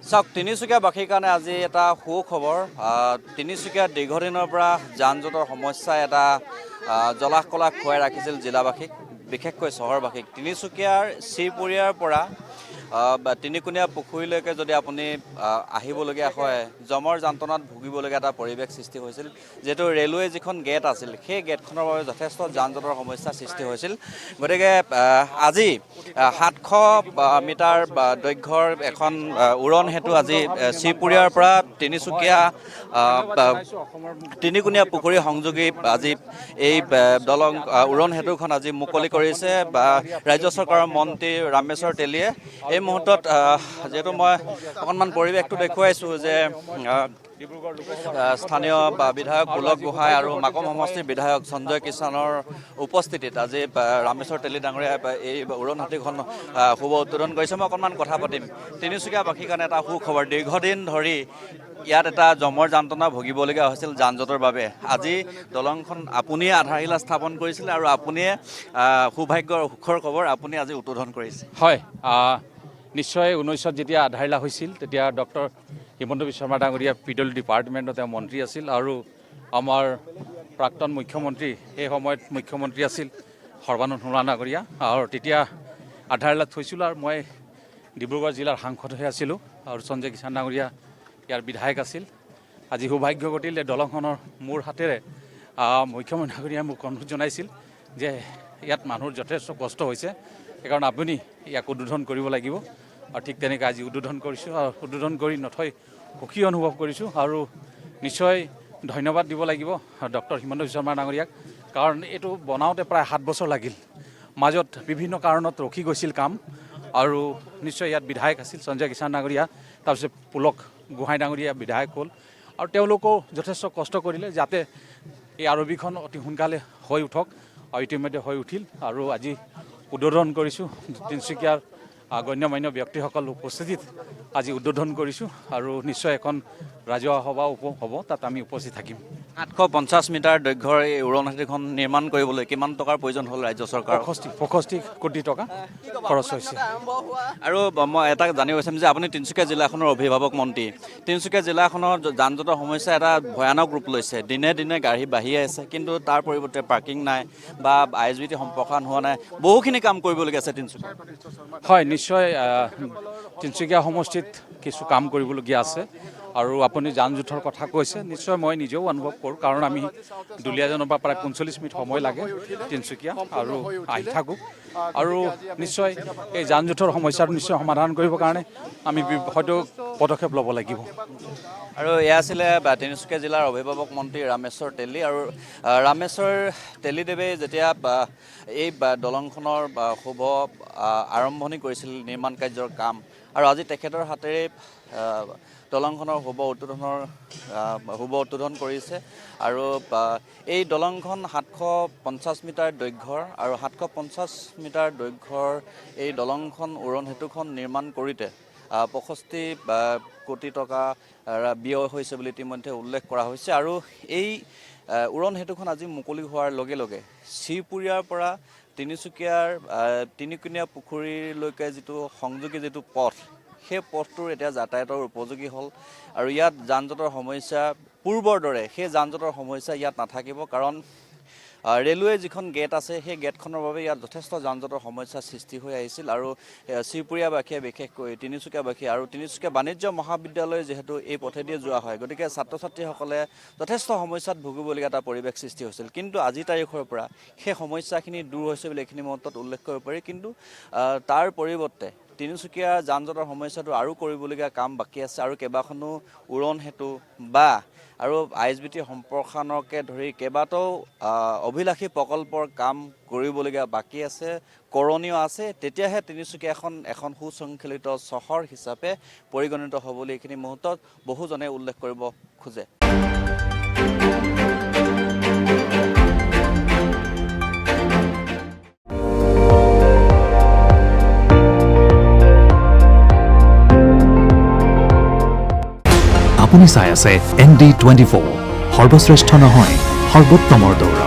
চাওক তিনিচুকীয়াবাসীৰ কাৰণে আজি এটা সুখবৰ তিনিচুকীয়া দীৰ্ঘদিনৰ পৰা যান জঁটৰ সমস্যাই এটা জলাস কলাস খুৱাই ৰাখিছিল জিলাবাসীক বিশেষকৈ চহৰবাসীক তিনিচুকীয়াৰ শ্ৰীপুৰীয়াৰ পৰা তিনিকুণীয়া পুখুৰীলৈকে যদি আপুনি আহিবলগীয়া হয় জমৰ যন্ত্ৰণাত ভুগিবলগীয়া এটা পৰিৱেশ সৃষ্টি হৈছিল যেহেতু ৰেলৱে যিখন গেট আছিল সেই গেটখনৰ বাবে যথেষ্ট যান জঁটৰ সমস্যাৰ সৃষ্টি হৈছিল গতিকে আজি 700 মিটাৰ দৈৰ্ঘ্যৰ এখন উৰণ হেতু আজি শ্ৰীপুৰীয়াৰ পৰা তিনিচুকীয়া তিনিকুণীয়া পুখুৰী সংযোগী আজি এই দলং উৰণ হেতুখন আজি মুকলি কৰিছে ৰাজ্য চৰকাৰৰ মন্ত্ৰী ৰামেশ্বৰ তেলীয়ে এই মুহূৰ্তত যেহেতু মই অকণমান পৰিৱেশটো দেখুৱাইছোঁ যে স্থানীয় বিধায়ক পুলক গোহাঁই আৰু মাকুম সমষ্টিৰ বিধায়ক সঞ্জয় কিষাণৰ উপস্থিতিত আজি ৰামেশ্বৰ তেলী ডাঙৰীয়াই এই উৰণ হাতীখন শুভ উদ্বোধন কৰিছে মই অকণমান কথা পাতিম তিনিচুকীয়াবাসীৰ কাৰণে এটা সুখবৰ দীৰ্ঘদিন ধৰি ইয়াত এটা জমৰ যন্ত্ৰণা ভুগিবলগীয়া হৈছিল যান জঁটৰ বাবে আজি দলংখন আপুনিয়ে আধাৰশিলা স্থাপন কৰিছিলে আৰু আপুনিয়ে সৌভাগ্যৰ সুখৰ খবৰ আপুনি আজি উদ্বোধন কৰিছে হয় নিশ্চয় 19ত যেতিয়া আধাৰশিলা হৈছিল তেতিয়া ডক্টৰ হিমন্ত বিশ্ব শৰ্মা ডাঙৰীয়া পিডব্লিউ ডিপাৰ্টমেণ্টত তেওঁ মন্ত্ৰী আছিল আৰু আমাৰ প্ৰাক্তন মুখ্যমন্ত্ৰী সেই সময়ত মুখ্যমন্ত্ৰী আছিল সৰ্বানন্দ সোণোৱাল ডাঙৰীয়া আৰু তেতিয়া আধাৰশিলাত থৈছিলোঁ আৰু মই ডিব্ৰুগড় জিলাৰ সাংসদ হৈ আছিলোঁ আৰু সঞ্জয় কিষাণ ডাঙৰীয়া ইয়াৰ বিধায়ক আছিল আজি সৌভাগ্য ঘটিল দলংখনৰ মোৰ হাতেৰে মুখ্যমন্ত্ৰী ডাঙৰীয়াই মোক অনুৰোধ জনাইছিল যে ইয়াত মানুহৰ যথেষ্ট কষ্ট হৈছে সেইকাৰণে আপুনি ইয়াক উদ্বোধন কৰিব লাগিব আৰু ঠিক তেনেকৈ আজি উদ্বোধন কৰিছোঁ আৰু উদ্বোধন কৰি নথৈ সুখী অনুভৱ কৰিছোঁ আৰু নিশ্চয় ধন্যবাদ দিব লাগিব ডক্টৰ হিমন্ত বিশ্ব শৰ্মা ডাঙৰীয়াক কাৰণ এইটো বনাওঁতে প্ৰায় 7 বছৰ লাগিল মাজত বিভিন্ন কাৰণত ৰখি গৈছিল কাম আৰু নিশ্চয় ইয়াত বিধায়ক আছিল সঞ্জয় কিষাণ ডাঙৰীয়া তাৰপিছত পুলক গোহাঁই ডাঙৰীয়া বিধায়ক হ'ল আৰু তেওঁলোকেও যথেষ্ট কষ্ট কৰিলে যাতে এই আৰবিখন অতি সোনকালে হৈ উঠক আৰু ইতিমধ্যে হৈ উঠিল আৰু আজি উদ্বোধন কৰিছোঁ তিনিচুকীয়াৰ গণ্যমান্য ব্যক্তিসকল উপস্থিতিত আজি উদ্বোধন কৰিছোঁ আৰু নিশ্চয় এখন ৰাজহুৱা সভা হ'ব তাত আমি উপস্থিত থাকিম 750 মিটাৰ দৈৰ্ঘ্যৰ এই উৰণ হাতীখন নিৰ্মাণ কৰিবলৈ কিমান টকাৰ প্ৰয়োজন হ'ল ৰাজ্য চৰকাৰৰ 65 কোটি টকা খৰচ হৈছে আৰু মই এটা জানিব বিচাৰিম যে আপুনি তিনিচুকীয়া জিলাখনৰ অভিভাৱক মন্ত্ৰী তিনিচুকীয়া জিলাখনৰ যান জঁটৰ সমস্যা এটা ভয়ানক ৰূপ লৈছে দিনে দিনে গাড়ী বাঢ়ি আছে কিন্তু তাৰ পৰিৱৰ্তে পাৰ্কিং নাই বা ISBT সম্প্ৰসাৰণ হোৱা নাই বহুখিনি কাম কৰিবলগীয়া আছে তিনিচুকীয়া হয় নিশ্চয় তিনিচুকীয়া সমষ্টিত কিছু কাম কৰিবলগীয়া আছে আৰু আপুনি যান জঁটৰ কথা কৈছে নিশ্চয় মই নিজেও অনুভৱ কৰোঁ কাৰণ আমি দুলীয়াজানৰ পৰা প্ৰায় 45 মিনিট সময় লাগে তিনিচুকীয়া আৰু আহি থাকোঁ আৰু নিশ্চয় এই যান জঁটৰ সমস্যাটো নিশ্চয় সমাধান কৰিবৰ কাৰণে আমি হয়তো পদক্ষেপ ল'ব লাগিব আৰু এয়া আছিলে তিনিচুকীয়া জিলাৰ অভিভাৱক মন্ত্ৰী ৰামেশ্বৰ তেলী আৰু ৰামেশ্বৰ তেলীদেৱে যেতিয়া এই দলংখনৰ শুভ আৰম্ভণি কৰিছিল নিৰ্মাণ কাৰ্যৰ কাম আৰু আজি তেখেতৰ হাতেৰে দলংখনৰ শুভ উদ্বোধন কৰিছে আৰু এই দলংখন 750 মিটাৰ দৈৰ্ঘ্যৰ আৰু 750 মিটাৰ দৈৰ্ঘ্যৰ এই দলংখন উৰণ হেতুখন নিৰ্মাণ কৰোঁতে 65 কোটি টকা ব্যয় হৈছে বুলি ইতিমধ্যে উল্লেখ কৰা হৈছে আৰু এই উৰণ হেতুখন আজি মুকলি হোৱাৰ লগে লগে শ্ৰীপুৰীয়াৰ পৰা তিনিচুকীয়াৰ তিনিকুণীয়া পুখুৰীলৈকে যিটো সংযোগী যিটো পথ সেই পথটোৰ এতিয়া যাতায়াতৰ উপযোগী হ'ল আৰু ইয়াত যান জঁটৰ সমস্যা পূৰ্বৰ দৰে সেই যান জঁটৰ সমস্যা ইয়াত নাথাকিব কাৰণ ৰেলৱে যিখন গেট আছে সেই গেটখনৰ বাবে ইয়াত যথেষ্ট যান জঁটৰ সমস্যাৰ সৃষ্টি হৈ আহিছিল আৰু শ্ৰীপুৰীয়াবাসীয়ে বিশেষকৈ তিনিচুকীয়াবাসী আৰু তিনিচুকীয়া বাণিজ্য মহাবিদ্যালয় যিহেতু এই পথেদিয়ে যোৱা হয় গতিকে ছাত্ৰ ছাত্ৰীসকলে যথেষ্ট সমস্যাত ভুগিবলগীয়া এটা পৰিৱেশ সৃষ্টি হৈছিল কিন্তু আজিৰ তাৰিখৰ পৰা সেই সমস্যাখিনি দূৰ হৈছে বুলি এইখিনি মুহূৰ্তত উল্লেখ কৰিব পাৰি কিন্তু তাৰ পৰিৱৰ্তে তিনিচুকীয়া যান জঁটৰ সমস্যাটো আৰু কৰিবলগীয়া কাম বাকী আছে আৰু কেইবাখনো উৰণ হেতু বা আৰু ISBT সম্প্ৰসাৰণকে ধৰি কেইবাটাও অভিলাষী প্ৰকল্পৰ কাম কৰিবলগীয়া বাকী আছে কৰণীয় আছে তেতিয়াহে তিনিচুকীয়া এখন সুশৃংখলিত চহৰ হিচাপে পৰিগণিত হ'ব বুলি এইখিনি মুহূৰ্তত বহুজনে উল্লেখ কৰিব খোজে আপুনি চাই আছে ND24 সৰ্বশ্ৰেষ্ঠ নহয় সৰ্বোত্তমৰ দৌৰ